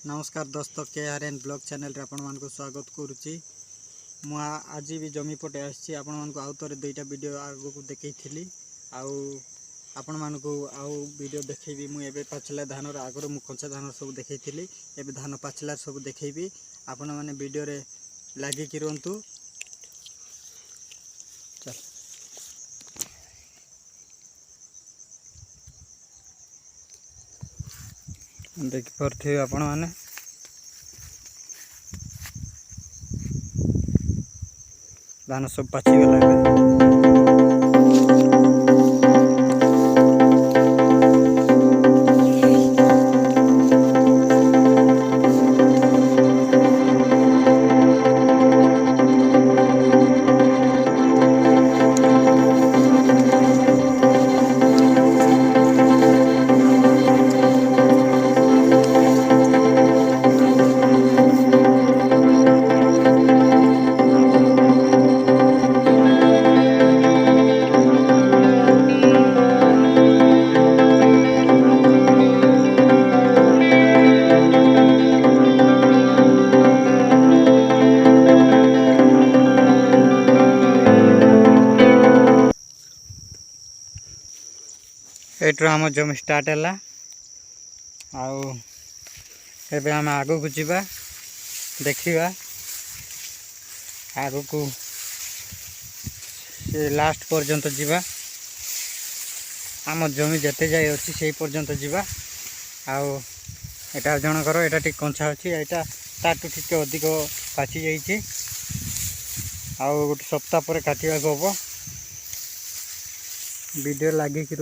नमस्कार दोस्तों KRN blog channel रे आपण मानको स्वागत करूची। मु आज भी जमी पटे आसी आपण मानको आउ तरे दुईटा वीडियो आगो को देखैथिली आउ आपण मानको आउ वीडियो देखैबी। मु एबे पाचला धान र आगर मु कंचा धान सब देखैथिली, एबे धान पाचला सब देखैबी। आपण माने वीडियो रे लागि कि रहंतु। चल देखि परथे आपण माने धान सब पाची गला एबे। एट्रो आम जमी स्टार्ट है आबे आम आग को जीवा देखा आग को लास्ट पर्यंत जीवा आम जमी जेते जाए अच्छी से पर्यंत जीवा। आउ एटा जनकर एटा टिक कंचा अच्छी एटा ताटू टिक अधिक पाची जाइए। आउ गोटे सप्ताह पर काटिया हम वीडियो लगे कि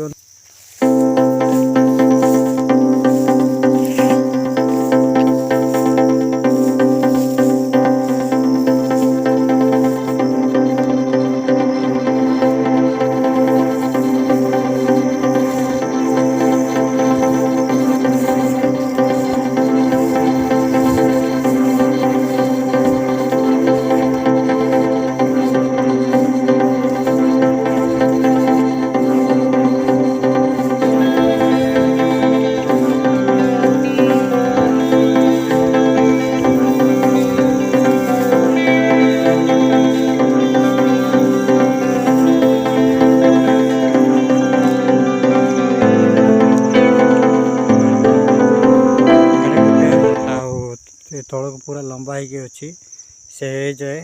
तल को पूरा लंबा है अच्छी से जाए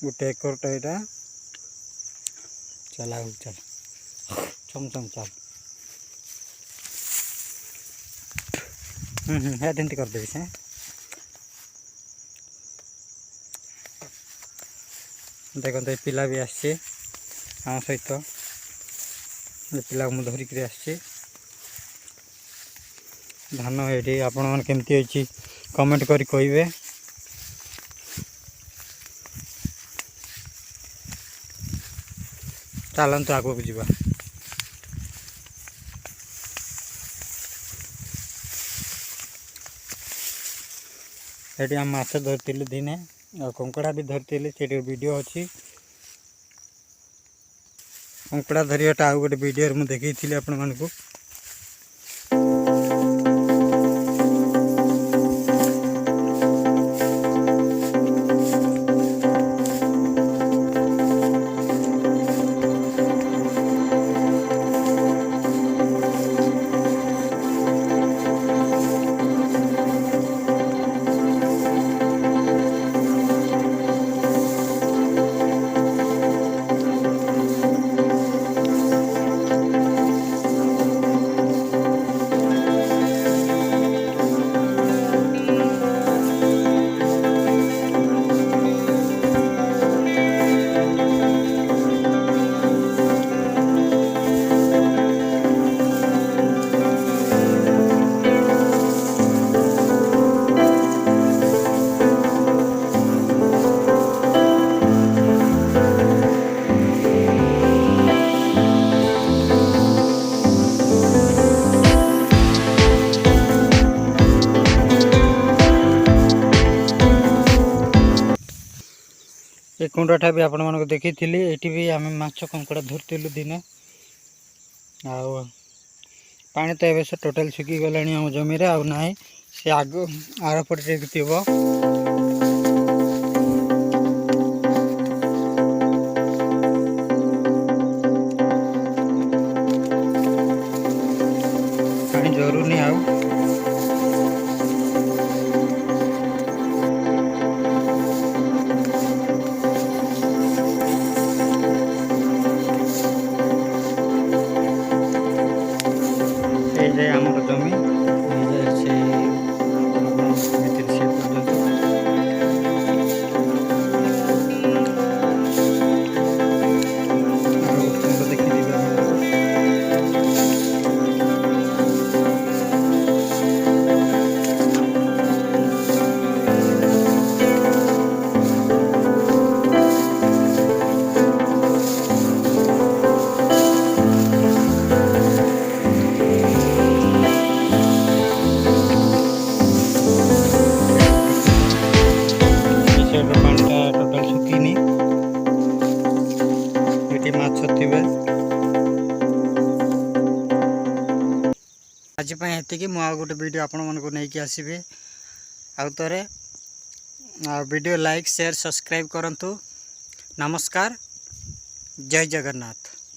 गोटे एकरटा यहाँ चला चल चमचम चल है एमती करदेवी से देखते ये पिला भी आम सहित पिला मुझे धरिक आसी धान ये आपण मैंने केमती अच्छी कमेंट करी कहिबे। चलतु आग को जीवा। ये आम माछ धरती दिने आ कंकड़ा भी धरती से वीडियो अच्छी कंकड़ा धरियाटा आउ गोटे वीडियो मुझे देखी आपण मानकु। ये कुंडटा भी आपण मानक देखी ये भी आम माछ कंकड़ा धरतीलु दिने पानी तो एवं से टोटाल सुखी गला आम जमी आउ ना से आग आर पटे थी पानी जरूरी आउ आमर जमी पानी टोटाल सुखीनी ये माछ थे आज ये गोटे वीडियो आपण मन को नहीं आसबे आउे वीडियो लाइक शेयर सब्सक्राइब करंतु। नमस्कार, जय जगन्नाथ।